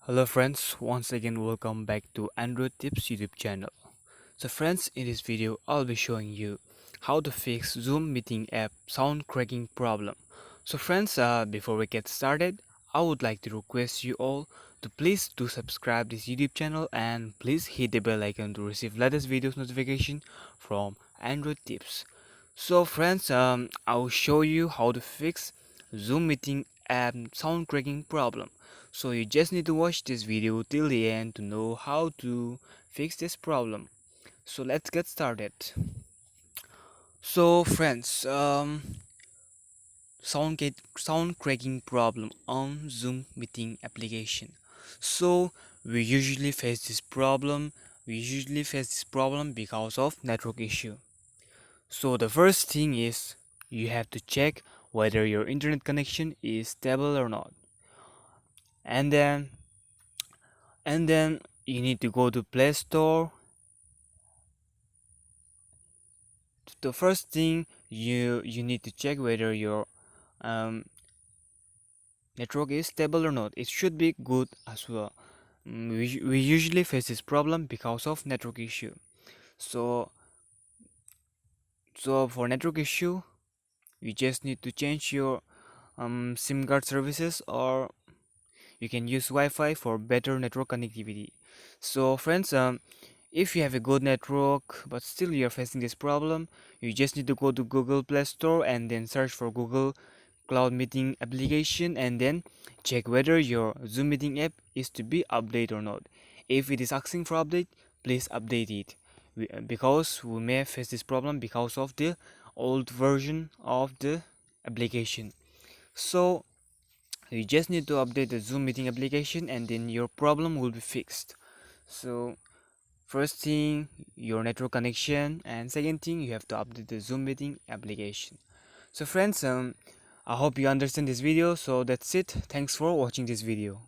Hello friends, once again welcome back to Android Tips YouTube channel. So friends, in this video I'll be showing you how to fix Zoom meeting app sound cracking problem. So friends, before we get started, I would like to request you all to please do subscribe this YouTube channel and please hit the bell icon to receive latest videos notification from Android Tips. So friends, I will show you how to fix Zoom meeting app sound cracking problem. So you just need to watch this video till the end to know how to fix this problem. So let's get started. So friends, sound cracking problem on Zoom meeting application. So we usually face this problem. We usually face this problem because of network issue. So the first thing is you have to check whether your internet connection is stable or not. And then you need to go to Play Store. The first thing you need to check whether your um, network is stable or not. It should be good as well. We usually face this problem because of network issue. So for network issue, you just need to change your SIM card services, or you can use Wi-Fi for better network connectivity. So friends, if you have a good network but still you are facing this problem, you just need to go to Google Play Store and then search for Google Cloud Meeting application and then check whether your Zoom meeting app is to be updated or not. If it is asking for update, please update it, because we may face this problem because of the old version of the application. So you just need to update the Zoom meeting application and then your problem will be fixed. So first thing, your network connection, and second thing, you have to update the Zoom meeting application. So friends, I hope you understand this video. So that's it. Thanks for watching this video.